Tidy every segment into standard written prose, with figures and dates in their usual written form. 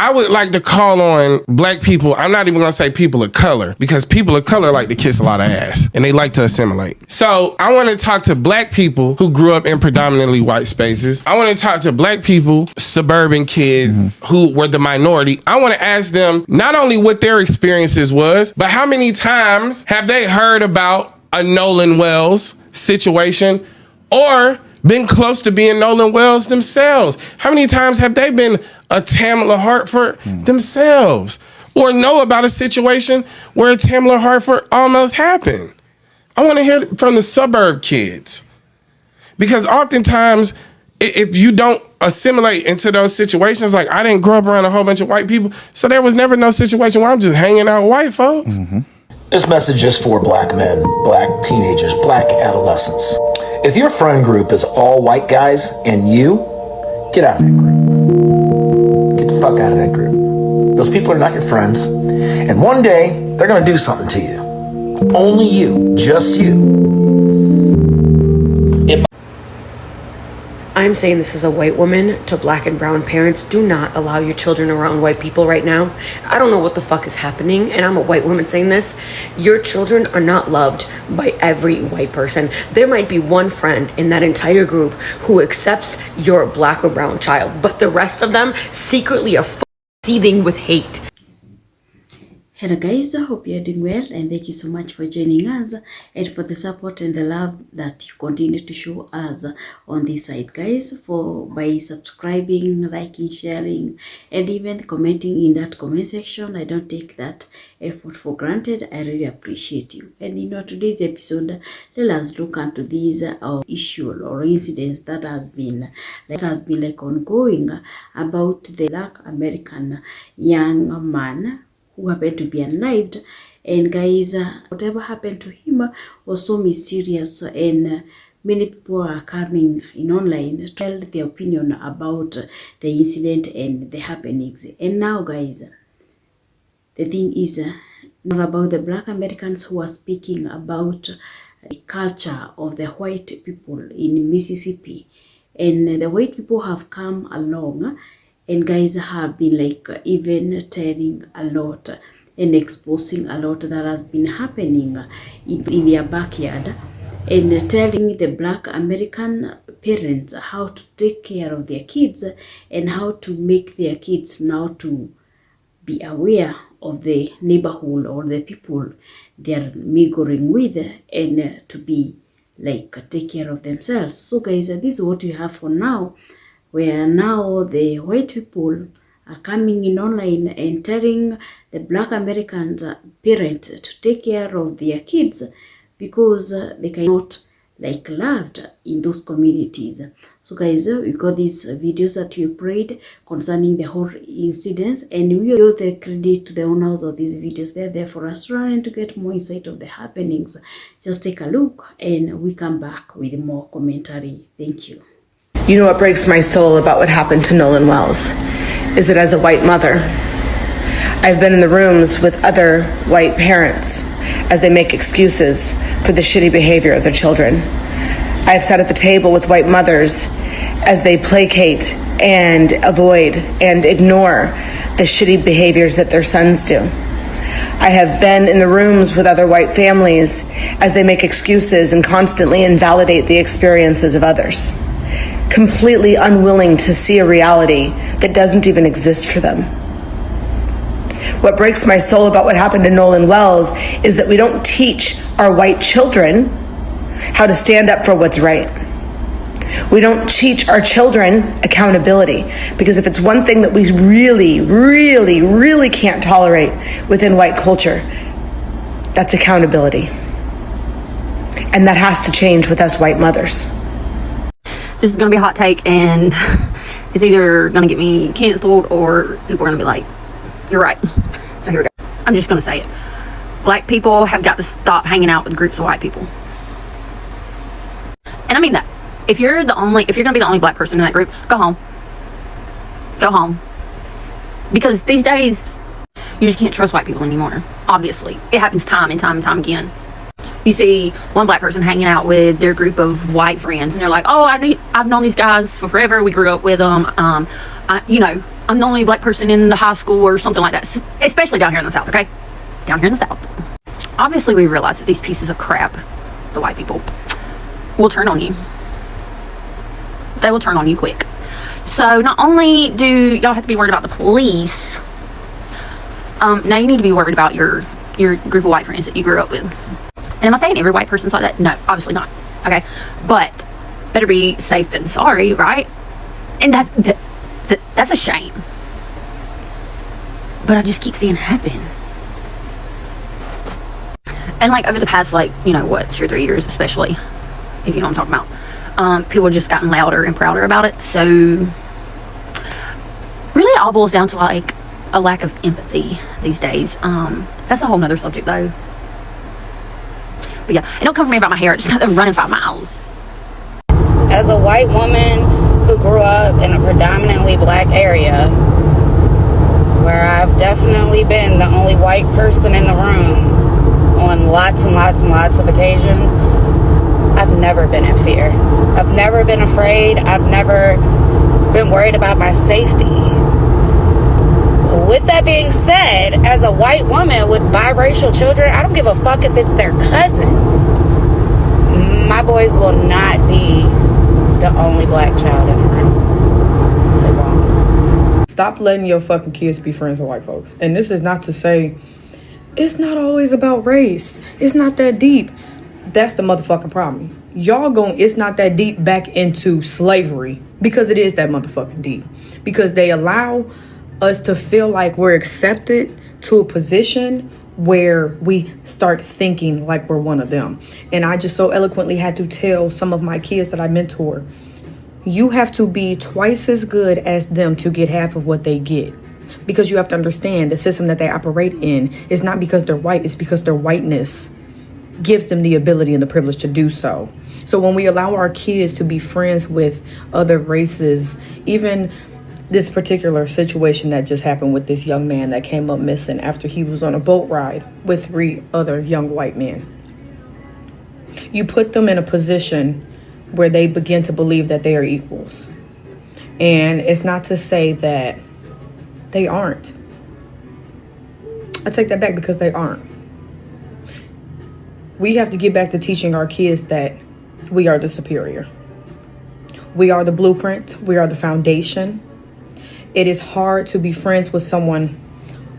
I would like to call on black people. I'm not even gonna say people of color, because people of color like to kiss a lot of ass and they like to assimilate. So I want to talk to black people who grew up in predominantly white spaces. I want to talk to black people, suburban kids who were the minority. I want to ask them not only what their experiences was, but how many times have they heard about a Nolan Wells situation or been close to being Nolan Wells themselves? How many times have they been a Tamla Hartford themselves, or know about a situation where a Tamla Hartford almost happened? I want to hear from the suburb kids, because oftentimes if you don't assimilate into those situations, like I didn't grow up around a whole bunch of white people, so there was never no situation where I'm just hanging out with white folks. This message is for black men, black teenagers, black adolescents. If your friend group is all white guys and you, get out of that group. Get the fuck out of that group. Those people are not your friends. And one day, they're gonna do something to you. Only you, just you. I'm saying this as a white woman to black and brown parents. Do not allow your children around white people right now. I don't know what the fuck is happening, and I'm a white woman saying this. Your children are not loved by every white person. There might be one friend in that entire group who accepts your black or brown child, but the rest of them secretly are seething with hate. Hello guys, I hope you're doing well, and thank you so much for joining us and for the support and the love that you continue to show us on this side, guys, for by subscribing, liking, sharing, and even commenting in that comment section. I don't take that effort for granted. I really appreciate you. And in today's episode, let us look into these issue or incidents that has been like ongoing about the Black American young man who happened to be unalived. And guys, whatever happened to him was so mysterious, and many people are coming in online to tell their opinion about the incident and the happenings. And now guys, the thing is not about the Black Americans who are speaking about the culture of the white people in Mississippi. And the white people have come along and guys have been like even telling a lot and exposing a lot that has been happening in their backyard, and telling the Black American parents how to take care of their kids and how to make their kids now to be aware of the neighborhood or the people they are mingling with, and to be like take care of themselves. So guys, this is what we have for now, where now the white people are coming in online and telling the Black American parents to take care of their kids because they cannot like loved in those communities. So guys, we got these videos that you played concerning the whole incidents, and we owe the credit to the owners of these videos. They're there for us trying to get more insight of the happenings. Just take a look and we come back with more commentary. Thank you. You know what breaks my soul about what happened to Nolan Wells is that as a white mother, I've been in the rooms with other white parents as they make excuses for the shitty behavior of their children. I've sat at the table with white mothers as they placate and avoid and ignore the shitty behaviors that their sons do. I have been in the rooms with other white families as they make excuses and constantly invalidate the experiences of others, completely unwilling to see a reality that doesn't even exist for them. What breaks my soul about what happened to Nolan Wells is that we don't teach our white children how to stand up for what's right. We don't teach our children accountability, because if it's one thing that we really, really, really can't tolerate within white culture, that's accountability. And that has to change with us white mothers. This is going to be a hot take, and it's either going to get me canceled or people are going to be like, you're right. So here we go. I'm just going to say it. Black people have got to stop hanging out with groups of white people. And I mean that. If you're going to be the only black person in that group, go home. Go home. Because these days, you just can't trust white people anymore. Obviously. It happens time and time and time again. You see one black person hanging out with their group of white friends, and they're like, oh, I've known these guys for forever. We grew up with them. I'm the only black person in the high school or something like that, especially down here in the South, okay? Down here in the South. Obviously, we realize that these pieces of crap, the white people, will turn on you. They will turn on you quick. So not only do y'all have to be worried about the police, now you need to be worried about your group of white friends that you grew up with. And am I saying every white person's like that? No, obviously not. Okay, but better be safe than sorry, right? And that's a shame. But I just keep seeing it happen. And like over the past, like, you know what, 2 or 3 years, especially, if you know what I'm talking about, people have just gotten louder and prouder about it. So really, it all boils down to like a lack of empathy these days. That's a whole nother subject though. But yeah, and don't come for me about my hair. I just got them running 5 miles. As a white woman who grew up in a predominantly black area, where I've definitely been the only white person in the room on lots and lots and lots of occasions, I've never been in fear. I've never been afraid. I've never been worried about my safety. With that being said, as a white woman with biracial children, I don't give a fuck if it's their cousins. My boys will not be the only black child in the room. They won't. Stop letting your fucking kids be friends with white folks. And this is not to say it's not always about race. It's not that deep. That's the motherfucking problem. Y'all going, it's not that deep back into slavery, because it is that motherfucking deep. Because they allow us to feel like we're accepted to a position where we start thinking like we're one of them. And I just so eloquently had to tell some of my kids that I mentor, you have to be twice as good as them to get half of what they get. Because you have to understand the system that they operate in is not because they're white, it's because their whiteness gives them the ability and the privilege to do so. So when we allow our kids to be friends with other races, even this particular situation that just happened with this young man that came up missing after he was on a boat ride with 3 other young white men, you put them in a position where they begin to believe that they are equals. And it's not to say that they aren't. I take that back, because they aren't. We have to get back to teaching our kids that we are the superior. We are the blueprint. We are the foundation. It is hard to be friends with someone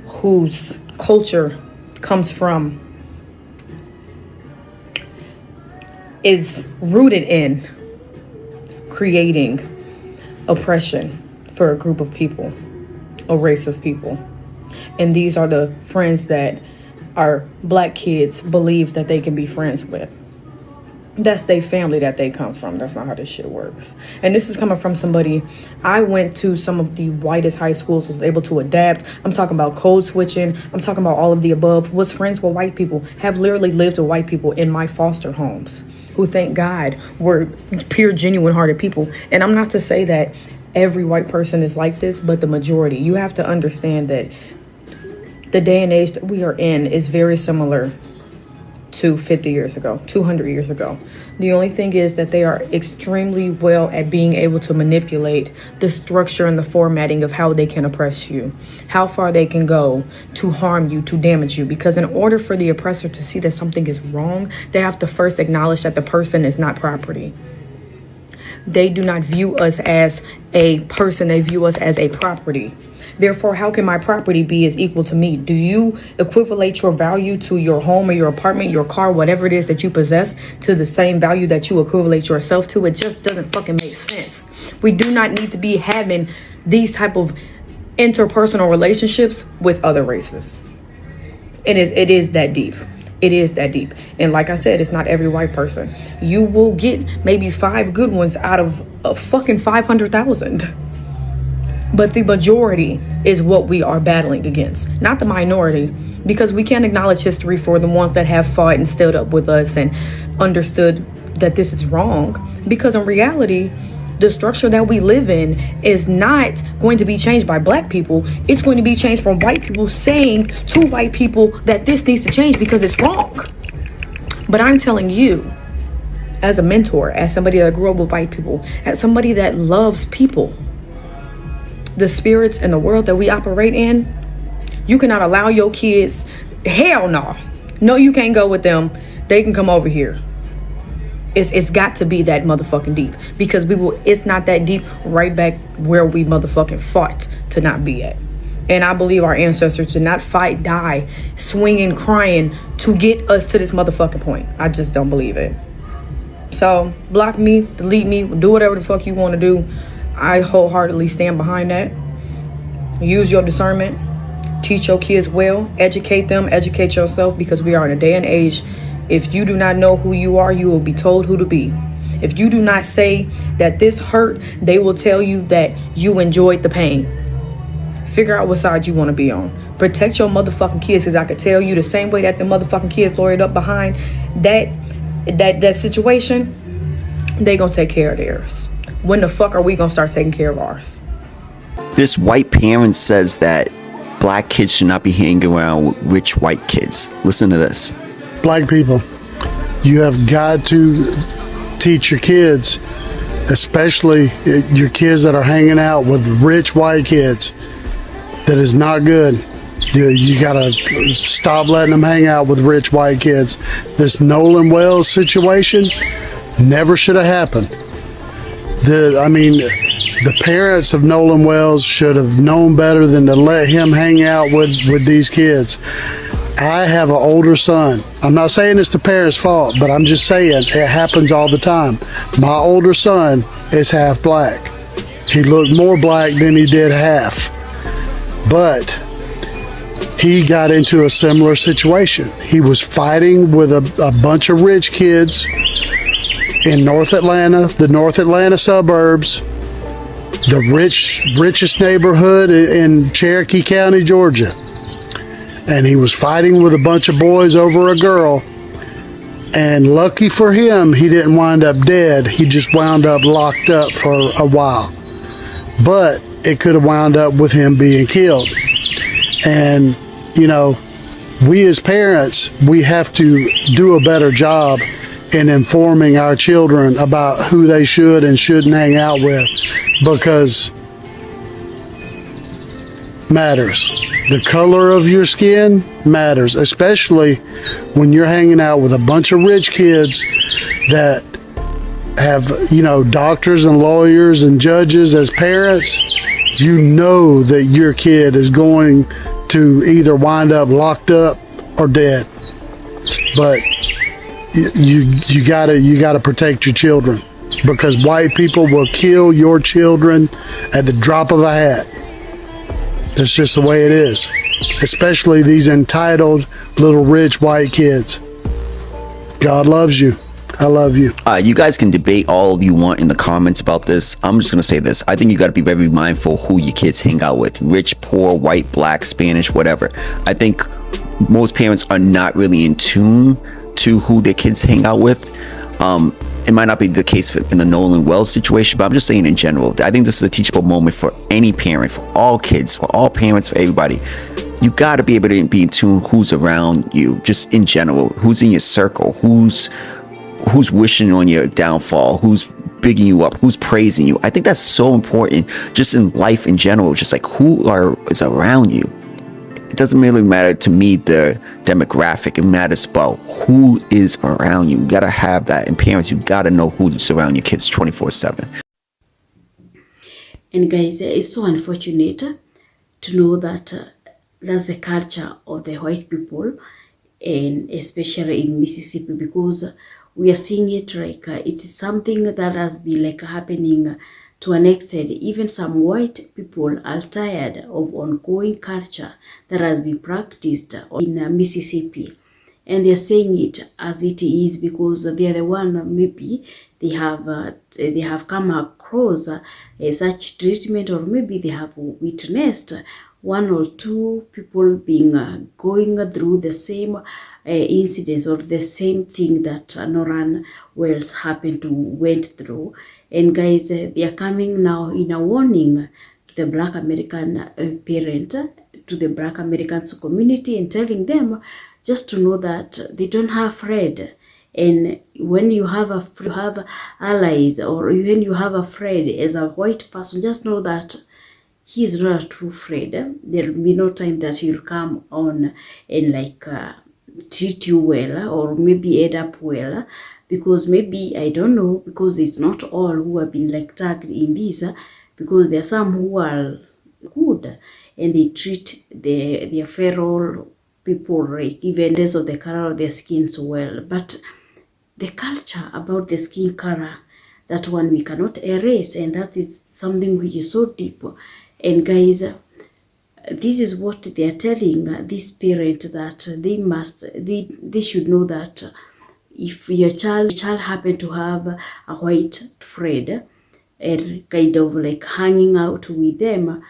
whose culture is rooted in creating oppression for a group of people, a race of people. And these are the friends that our black kids believe that they can be friends with. That's their family that they come from. That's not how this shit works. And this is coming from somebody, I went to some of the whitest high schools, was able to adapt. I'm talking about code switching. I'm talking about all of the above. Was friends with white people, have literally lived with white people in my foster homes, who, thank God, were pure, genuine hearted people. And I'm not to say that every white person is like this, but the majority. You have to understand that the day and age that we are in is very similar to 50 years ago, 200 years ago. The only thing is that they are extremely well at being able to manipulate the structure and the formatting of how they can oppress you, how far they can go to harm you, to damage you. Because in order for the oppressor to see that something is wrong, they have to first acknowledge that the person is not property. They do not view us as a person, they view us as a property. Therefore, how can my property be as equal to me? Do you equivalate your value to your home or your apartment, your car, whatever it is that you possess, to the same value that you equivalate yourself to? It just doesn't fucking make sense. We do not need to be having these type of interpersonal relationships with other races. It is that deep. It is that deep. And like I said, it's not every white person. You will get maybe 5 good ones out of a fucking 500,000. But the majority is what we are battling against, not the minority, because we can't acknowledge history for the ones that have fought and stood up with us and understood that this is wrong. Because in reality, the structure that we live in is not going to be changed by black people. It's going to be changed from white people saying to white people that this needs to change because it's wrong. But I'm telling you, as a mentor, as somebody that grew up with white people, as somebody that loves people, the spirits and the world that we operate in, you cannot allow your kids, hell no. No, you can't go with them. They can come over here. It's got to be that motherfucking deep, because it's not that deep right back where we motherfucking fought to not be at. And I believe our ancestors did not fight, die, swinging, crying to get us to this motherfucking point. I just don't believe it. So block me, delete me, do whatever the fuck you want to do. I wholeheartedly stand behind that. Use your discernment. Teach your kids well. Educate them. Educate yourself, because we are in a day and age. If you do not know who you are, you will be told who to be. If you do not say that this hurt, they will tell you that you enjoyed the pain. Figure out what side you want to be on. Protect your motherfucking kids, because I could tell you the same way that the motherfucking kids lawyered up behind that situation, they gonna take care of theirs. When the fuck are we gonna start taking care of ours? This white parent says that black kids should not be hanging around with rich white kids. Listen to this. Black people, you have got to teach your kids, especially your kids that are hanging out with rich white kids. That is not good. You gotta stop letting them hang out with rich white kids. This Nolan Wells situation never should have happened. The parents of Nolan Wells should have known better than to let him hang out with these kids. I have an older son. I'm not saying it's the parents' fault, but I'm just saying it happens all the time. My older son is half black. He looked more black than he did half. But he got into a similar situation. He was fighting with a bunch of rich kids in North Atlanta, the North Atlanta suburbs, the richest neighborhood in Cherokee County, Georgia. And he was fighting with a bunch of boys over a girl. And lucky for him, he didn't wind up dead. He just wound up locked up for a while. But it could have wound up with him being killed. And, we as parents, we have to do a better job in informing our children about who they should and shouldn't hang out with, because matters. The color of your skin matters, especially when you're hanging out with a bunch of rich kids that have, doctors and lawyers and judges as parents. You know that your kid is going to either wind up locked up or dead. But you gotta protect your children, because white people will kill your children at the drop of a hat. That's just the way it is, especially these entitled little rich white kids. God loves you. I love you. You guys can debate all you want in the comments about this. I'm just going to say this. I think you got to be very mindful who your kids hang out with. Rich, poor, white, black, Spanish, whatever. I think most parents are not really in tune to who their kids hang out with. It might not be the case in the Nolan Wells situation, but I'm just saying in general. I think this is a teachable moment for any parent, for all kids, for all parents, for everybody. You got to be able to be in tune who's around you, just in general. Who's in your circle, who's wishing on your downfall, who's bigging you up, who's praising you. I think that's so important just in life in general, just like who is around you. It doesn't really matter to me the demographic. It matters about who is around you. You got to have that. And parents, you got to know who's around your kids 24/7. And guys, it's so unfortunate to know that that's the culture of the white people, and especially in Mississippi, because we are seeing it like it is something that has been like happening to an extent. Even some white people are tired of ongoing culture that has been practiced in Mississippi, and they're saying it as it is because they are the one, maybe they have come across such treatment, or maybe they have witnessed one or two people being going through the same incidents or the same thing that Nolan Wells went through. And guys, they are coming now in a warning to the Black American parent, to the Black Americans community, and telling them just to know that they don't have friend. And when you have allies, or when you have a friend as a white person, just know that he's not a true friend. There will be no time that he'll come on and like treat you well or maybe end up well, because maybe, I don't know, because it's not all who have been like tagged in this, because there are some who are good and they treat their fellow people like even less of the color of their skin so well. But the culture about the skin color, that one we cannot erase, and that is something which is so deep. And guys, this is what they are telling this parent, that they should know that if your child happen to have a white friend and kind of like hanging out with them,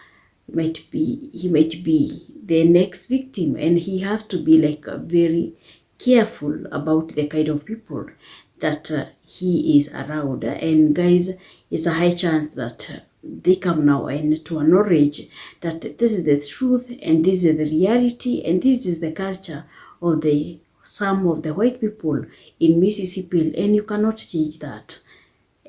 he might be the next victim, and he have to be like very careful about the kind of people that he is around. And guys, it's a high chance that they come now and to acknowledge that this is the truth and this is the reality and this is the culture of some of the white people in Mississippi, and you cannot change that.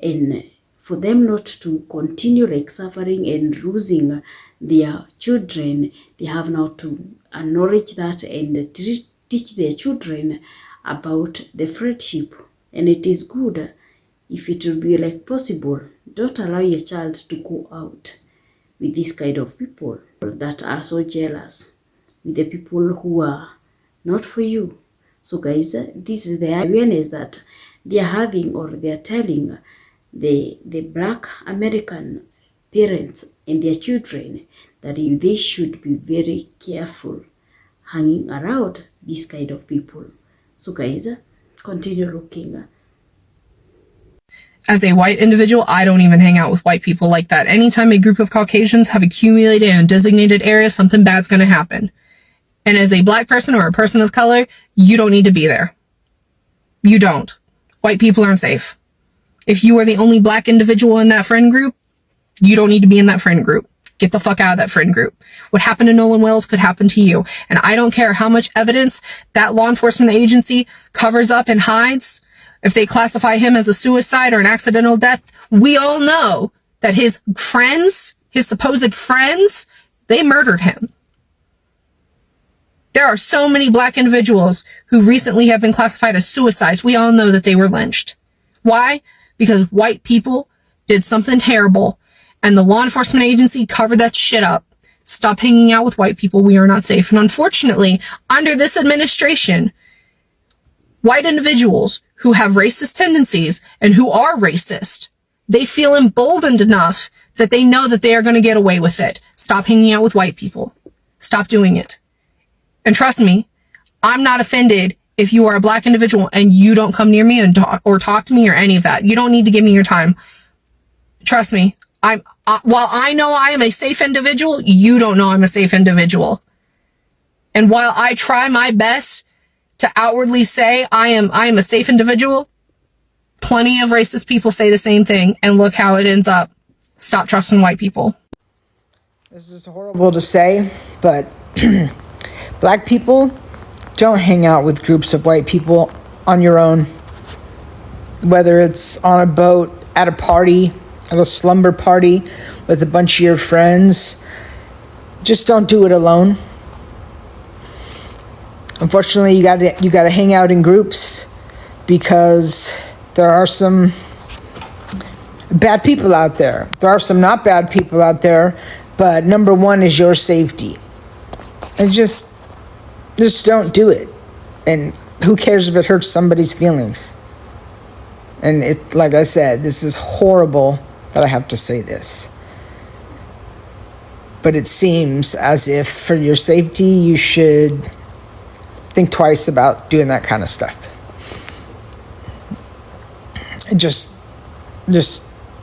And for them not to continue like suffering and losing their children, they have now to acknowledge that and teach their children about the friendship. And it is good if it will be like possible. Don't allow your child to go out with this kind of people that are so jealous, with the people who are not for you. So guys, this is the awareness that they are having, or they are telling the Black American parents and their children, that they should be very careful hanging around this kind of people. So guys, continue looking. As a white individual, I don't even hang out with white people like that. Anytime a group of Caucasians have accumulated in a designated area, something bad's going to happen. And as a black person or a person of color, you don't need to be there. You don't. White people aren't safe. If you are the only black individual in that friend group, you don't need to be in that friend group. Get the fuck out of that friend group. What happened to Nolan Wells could happen to you. And I don't care how much evidence that law enforcement agency covers up and hides. If they classify him as a suicide or an accidental death, we all know that his friends, his supposed friends, they murdered him. There are so many black individuals who recently have been classified as suicides. We all know that they were lynched. Why? Because white people did something terrible and the law enforcement agency covered that shit up. Stop hanging out with white people. We are not safe. And unfortunately, under this administration, white individuals who have racist tendencies and who are racist, they feel emboldened enough that they know that they are going to get away with it. Stop hanging out with white people. Stop doing it. And trust me, I'm not offended if you are a black individual and you don't come near me and talk to me or any of that. You don't need to give me your time. Trust me, while I know I am a safe individual, you don't know I'm a safe individual. And while I try my best to outwardly say I am a safe individual, plenty of racist people say the same thing, and look how it ends up. Stop trusting white people. This is horrible to say, but black people don't hang out with groups of white people on your own. Whether it's on a boat, at a party, at a slumber party with a bunch of your friends, just don't do it alone. Unfortunately, you gotta hang out in groups because there are some bad people out there. There are some not bad people out there, but number one is your safety. And just don't do it. And who cares if it hurts somebody's feelings? And it, like I said, this is horrible that I have to say this. But it seems as if for your safety, you should think twice about doing that kind of stuff. And just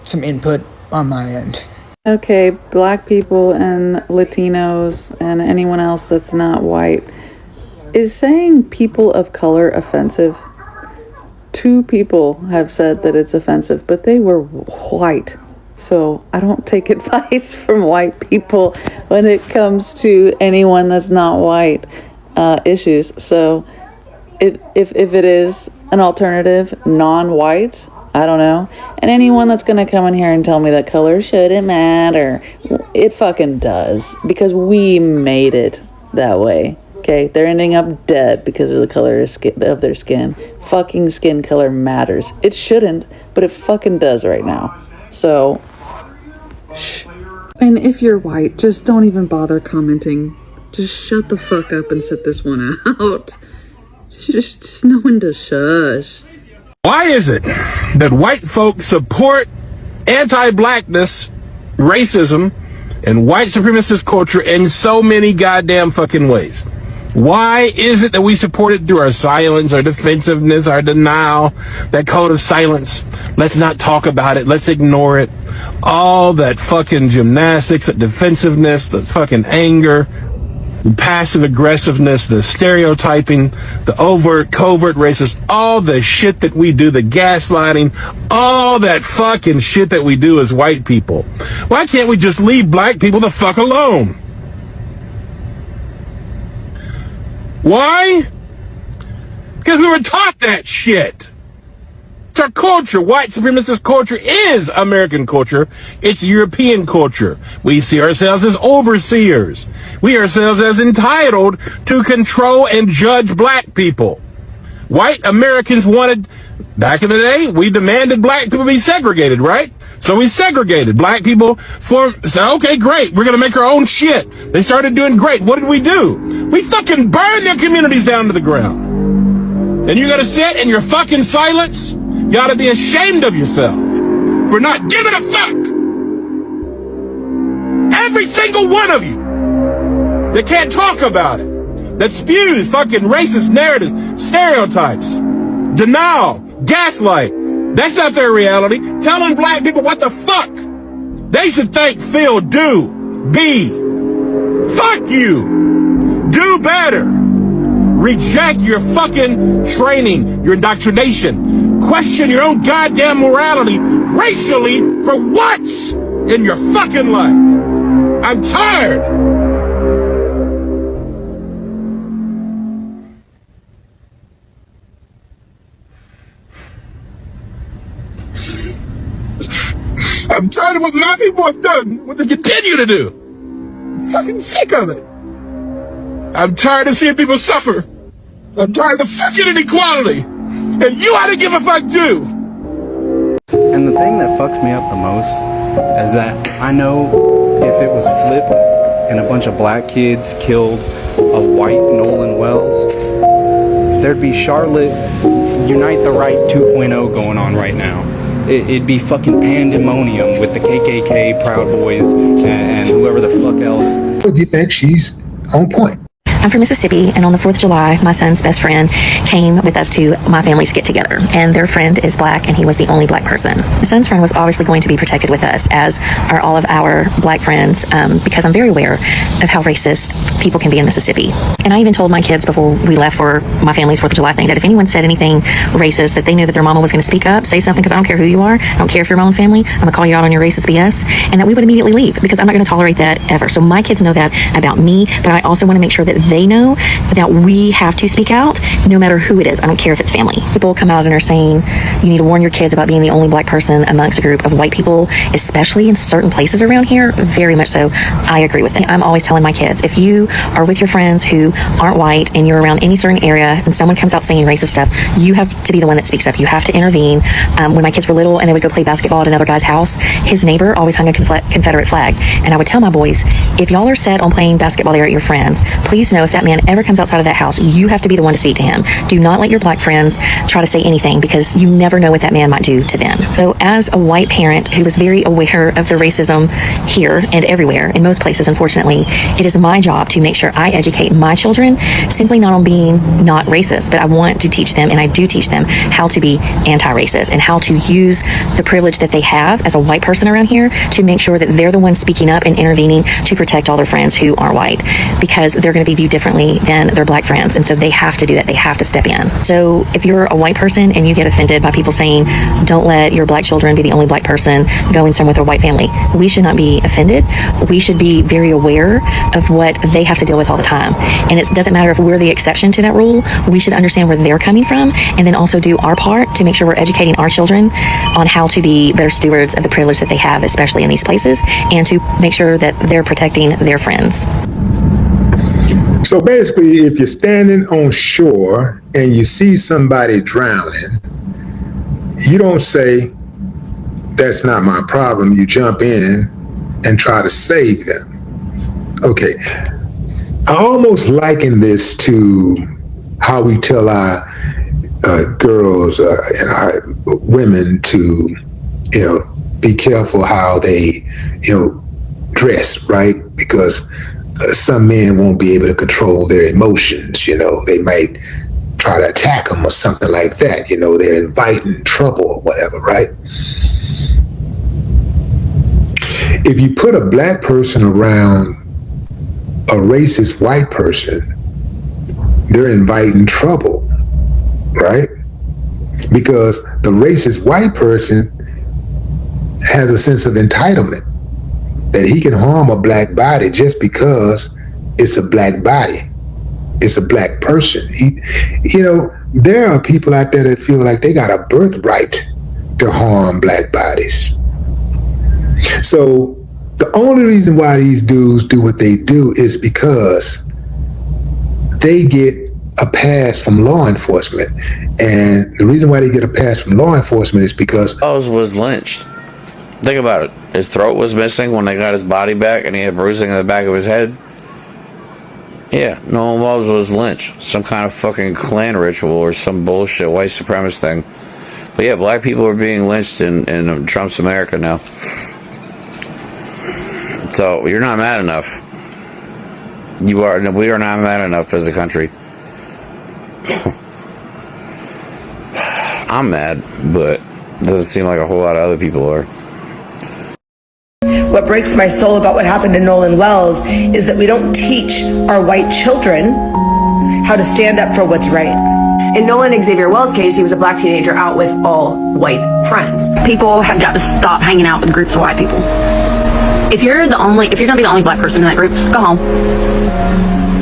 some input on my end. Okay, black people and Latinos and anyone else that's not white. Is saying people of color offensive? 2 people have said that it's offensive, but they were white. So I don't take advice from white people when it comes to anyone that's not white issues. So if it is an alternative, non-white, I don't know. And anyone that's going to come in here and tell me that color shouldn't matter, It fucking does, because we made it that way. Okay, they're ending up dead because of the color of their skin. Fucking skin color matters. It shouldn't, but it fucking does right now. So, shh. And if you're white, just don't even bother commenting. Just shut the fuck up and sit this one out. Just know when to shush. Why is it that white folks support anti-blackness, racism, and white supremacist culture in so many goddamn fucking ways? Why is it that we support it through our silence, our defensiveness, our denial, that code of silence? Let's not talk about it. Let's ignore it. All that fucking gymnastics, that defensiveness, the fucking anger, the passive aggressiveness, the stereotyping, the overt, covert racist, all the shit that we do, the gaslighting, all that fucking shit that we do as white people. Why can't we just leave black people the fuck alone? Why? Because we were taught that shit. It's our culture. White supremacist culture is American culture. It's European culture. We see ourselves as overseers. We ourselves as entitled to control and judge black people. White Americans wanted, back in the day, we demanded black people be segregated, right? So we segregated. Black people said, okay, great, we're going to make our own shit. They started doing great. What did we do? We fucking burned their communities down to the ground. And you got to sit in your fucking silence? You ought to be ashamed of yourself for not giving a fuck. Every single one of you that can't talk about it, that spews fucking racist narratives, stereotypes, denial, gaslight. That's not their reality. Telling black people what the fuck they should think, feel, do, be. Fuck you. Do better. Reject your fucking training, your indoctrination. Question your own goddamn morality racially for once in your fucking life. I'm tired. I'm tired of what my people have done, what they continue to do. I'm fucking sick of it. I'm tired of seeing people suffer. I'm tired of the fucking inequality. And you ought to give a fuck too. And the thing that fucks me up the most is that I know if it was flipped and a bunch of black kids killed a white Nolan Wells, there'd be Charlotte Unite the Right 2.0 going on right now. It'd be fucking pandemonium with the KKK, Proud Boys, and whoever the fuck else. Do you think she's on point? I'm from Mississippi, and on the 4th of July, my son's best friend came with us to my family's get together. And their friend is black, and he was the only black person. The son's friend was obviously going to be protected with us, as are all of our black friends, because I'm very aware of how racist people can be in Mississippi. And I even told my kids before we left for my family's 4th of July thing that if anyone said anything racist, that they knew that their mama was going to speak up, say something, because I don't care who you are. I don't care if you're my own family. I'm going to call you out on your racist BS, and that we would immediately leave, because I'm not going to tolerate that ever. So my kids know that about me, but I also want to make sure that they know that we have to speak out no matter who it is. I don't care if it's family. People come out and are saying you need to warn your kids about being the only black person amongst a group of white people, especially in certain places around here. Very much so. I agree with it. I'm always telling my kids, if you are with your friends who aren't white and you're around any certain area and someone comes out saying racist stuff, you have to be the one that speaks up. You have to intervene. When my kids were little and they would go play basketball at another guy's house, his neighbor always hung a Confederate flag. And I would tell my boys, if y'all are set on playing basketball there at your friends, please know if that man ever comes outside of that house, you have to be the one to speak to him. Do not let your black friends try to say anything, because you never know what that man might do to them. So as a white parent who is very aware of the racism here and everywhere, in most places, unfortunately, it is my job to make sure I educate my children, simply not on being not racist, but I want to teach them, and I do teach them, how to be anti-racist and how to use the privilege that they have as a white person around here to make sure that they're the ones speaking up and intervening to protect all their friends who aren't white, because they're going to be viewed view differently than their black friends. And so they have to do that. They have to step in. So if you're a white person and you get offended by people saying, don't let your black children be the only black person going somewhere with a white family, we should not be offended. We should be very aware of what they have to deal with all the time. And it doesn't matter if we're the exception to that rule. We should understand where they're coming from and then also do our part to make sure we're educating our children on how to be better stewards of the privilege that they have, especially in these places, and to make sure that they're protecting their friends. So basically, if you're standing on shore and you see somebody drowning, you don't say, that's not my problem. You jump in and try to save them. Okay. I almost liken this to how we tell our girls and our women to, be careful how they, dress, right? Because some men won't be able to control their emotions. They might try to attack them or something like that. They're inviting trouble or whatever, right? If you put a black person around a racist white person, they're inviting trouble, right? Because the racist white person has a sense of entitlement that he can harm a black body just because it's a black body. It's a black person. There are people out there that feel like they got a birthright to harm black bodies. So the only reason why these dudes do what they do is because they get a pass from law enforcement. And the reason why they get a pass from law enforcement is because Wells was lynched. Think about it. His throat was missing when they got his body back and he had bruising in the back of his head. Yeah, Nolan Wells was lynched. Some kind of fucking Klan ritual or some bullshit white supremacist thing. But yeah, black people are being lynched in Trump's America now. So you're not mad enough. We are not mad enough as a country. I'm mad, but it doesn't seem like a whole lot of other people are. What breaks my soul about what happened to Nolan Wells is that we don't teach our white children how to stand up for what's right. In Nolan Xavier Wells' case, he was a black teenager out with all white friends. People have got to stop hanging out with groups of white people. If you're gonna be the only black person in that group, go home.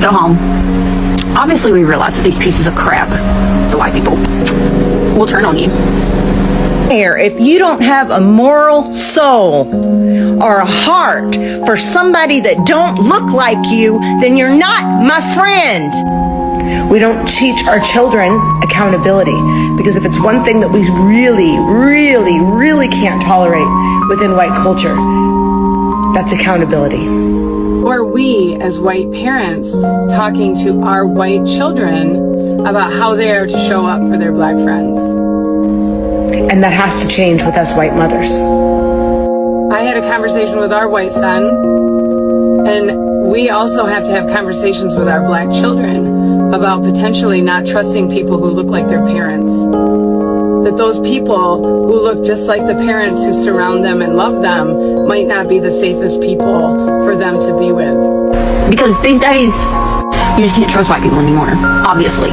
Go home. Obviously, we realize that these pieces of crap, the white people, will turn on you. If you don't have a moral soul or a heart for somebody that don't look like you, then you're not my friend. We don't teach our children accountability, because if it's one thing that we really, really, really can't tolerate within white culture, that's accountability. Or we, as white parents, talking to our white children about how they are to show up for their black friends. And that has to change with us white mothers. I had a conversation with our white son, and we also have to have conversations with our black children about potentially not trusting people who look like their parents. That those people who look just like the parents who surround them and love them might not be the safest people for them to be with. Because these days, you just can't trust white people anymore, obviously.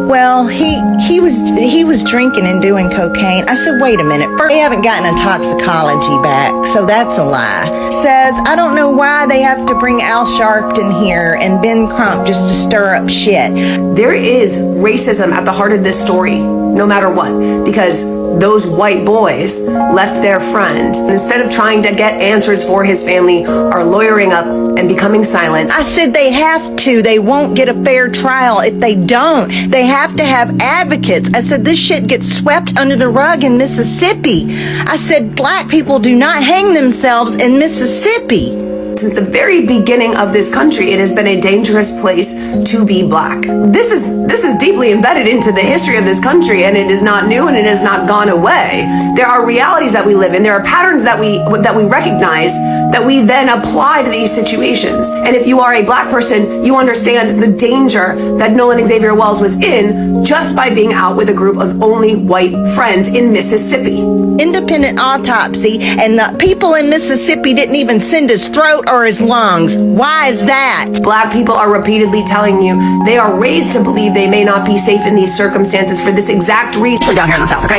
Well, he was drinking and doing cocaine. I said, wait a minute. First, they haven't gotten a toxicology back, so that's a lie. Says, I don't know why they have to bring Al Sharpton here and Ben Crump just to stir up shit. There is racism at the heart of this story, no matter what, because those white boys left their friend. And instead of trying to get answers for his family, are lawyering up and becoming silent. I said they have to. They won't get a fair trial if they don't. They have to have advocates. I said this shit gets swept under the rug in Mississippi. I said black people do not hang themselves in Mississippi. Since the very beginning of this country, it has been a dangerous place to be black. This is deeply embedded into the history of this country, and it is not new and it has not gone away. There are realities that we live in. There are patterns that we recognize that we then apply to these situations. And if you are a black person, you understand the danger that Nolan Xavier Wells was in just by being out with a group of only white friends in Mississippi. Independent autopsy, and the people in Mississippi didn't even send his throat throat or his lungs. Why is that? Black people are repeatedly telling you they are raised to believe they may not be safe in these circumstances for this exact reason. Down here in the South, okay?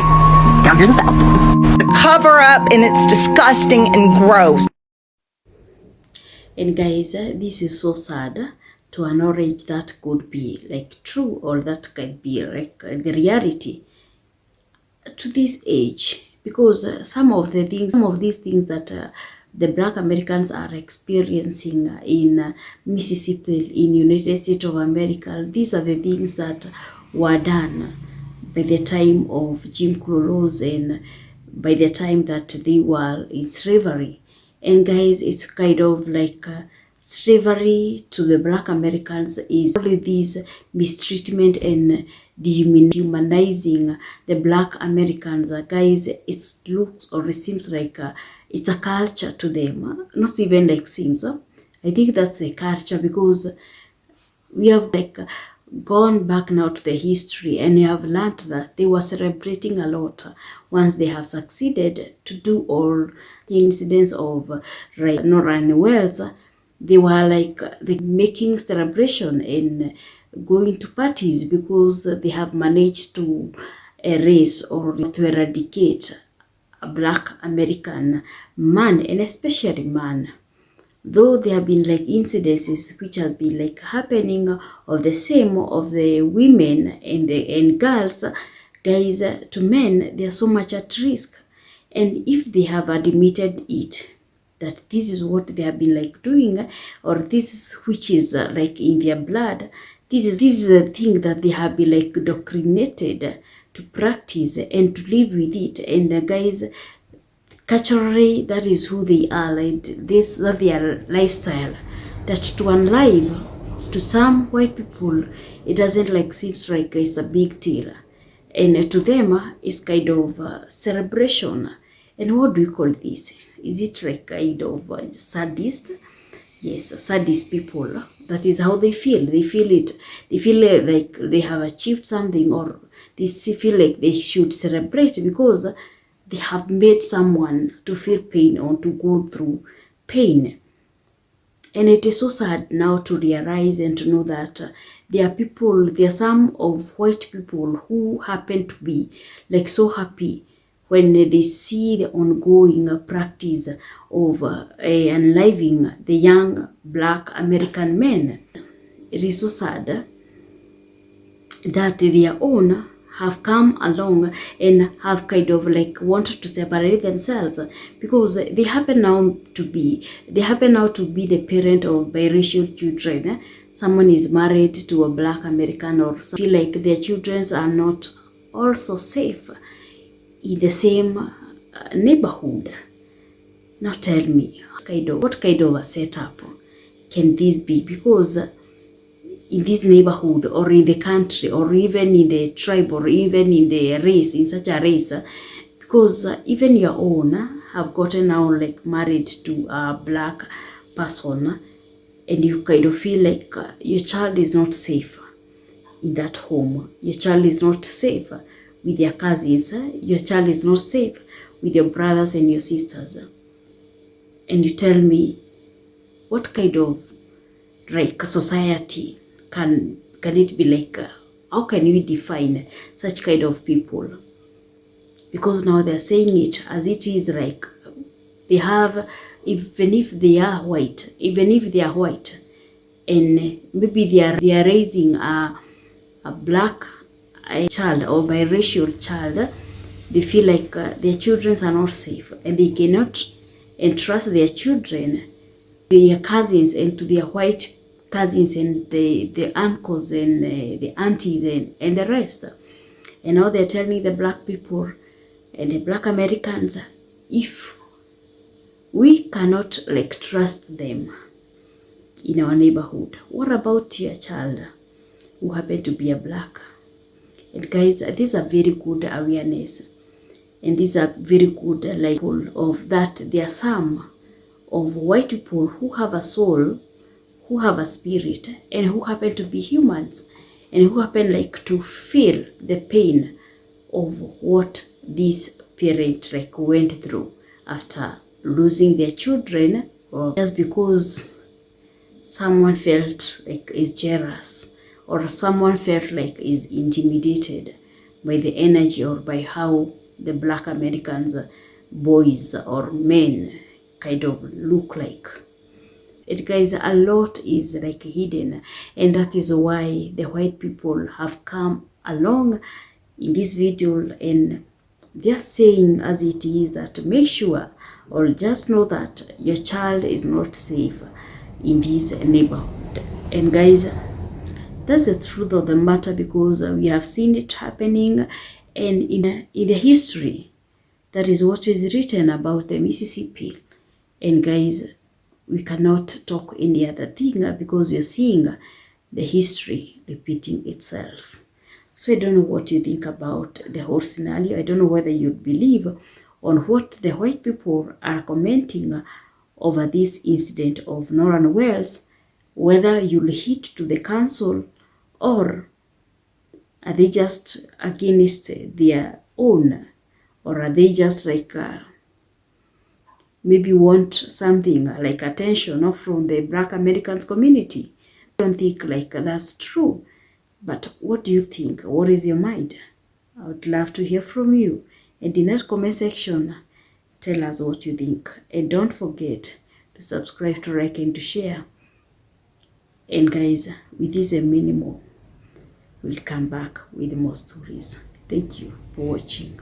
Down here in the South. The cover up, and it's disgusting and gross. And guys, this is so sad to acknowledge that could be like true, or that could be like the reality to this age, because some of these things that the Black Americans are experiencing in Mississippi, in United States of America, these are the things that were done by the time of Jim Crow laws and by the time that they were in slavery. And guys, it's kind of like slavery to the Black Americans is only this mistreatment and dehumanizing the Black Americans. Guys, it looks or it seems like it's a culture to them. Not even like seems. I think that's the culture, because we have like gone back now to the history and you have learned that they were celebrating a lot once they have succeeded to do all the incidents of Northern Wales. They were like making celebration and going to parties because they have managed to erase or to eradicate a Black American man, and especially man. Though there have been like incidences which has been like happening of the same of the women and girls, guys, to men, they are so much at risk. And if they have admitted it, that this is what they have been like doing, or this is which is like in their blood, this is a thing that they have been like indoctrinated to practice and to live with it. And guys, culturally, that is who they are, like this, that their lifestyle. That to unlive, to some white people, it doesn't like seems like it's a big deal, and to them it's kind of celebration. And what do we call this? Is it like kind of sadist? Yes, sadist people. That is how they feel. They feel it. They feel like they have achieved something, or they feel like they should celebrate because they have made someone to feel pain or to go through pain. And it is so sad now to realize and to know that there are some of white people who happen to be like so happy when they see the ongoing practice of unliving the young Black American men. It is so sad that their own have come along and have kind of like wanted to separate themselves, because they happen now to be the parent of biracial children. Someone is married to a Black American, or feel like their children are not also safe in the same neighborhood. Now tell me, what kind of a setup can this be? Because in this neighborhood, or in the country, or even in the tribe, or even in the race, in such a race, because even your own have gotten now like married to a Black person, and you kind of feel like your child is not safe in that home. Your child is not safe with your cousins. Your child is not safe with your brothers and your sisters. And you tell me, what kind of like society can it be like? How can we define such kind of people? Because now they're saying it as it is, like they have, even if they are white, and maybe they are raising a Black child or biracial child, they feel like their children are not safe, and they cannot entrust their children, their cousins, and to their white cousins and the uncles and the aunties and the rest. And now they're telling the Black people and the Black Americans, if we cannot like trust them in our neighborhood, what about your child who happen to be a Black? And guys, these are very good awareness, and these are very good like of that there are some of white people who have a soul, who have a spirit, and who happen to be humans, and who happen like to feel the pain of what this parent like went through after losing their children or just because someone felt like is jealous or someone felt like is intimidated by the energy or by how the Black Americans, boys or men, kind of look like. It, guys, a lot is like hidden, and that is why the white people have come along in this video, and they're saying as it is that make sure or just know that your child is not safe in this neighborhood. And guys, that's the truth of the matter, because we have seen it happening, and in the history, that is what is written about the Mississippi. And guys, we cannot talk any other thing because we are seeing the history repeating itself. So I don't know what you think about the whole scenario. I don't know whether you believe on what the white people are commenting over this incident of Nolan Wells, whether you'll hit to the council, or are they just against their own, or are they just like maybe want something like attention from the Black Americans community? I don't think like that's true. But what do you think? What is your mind? I would love to hear from you. And in that comment section, tell us what you think. And don't forget to subscribe, to like, and to share. And guys, with this a minimal, we'll come back with more stories. Thank you for watching.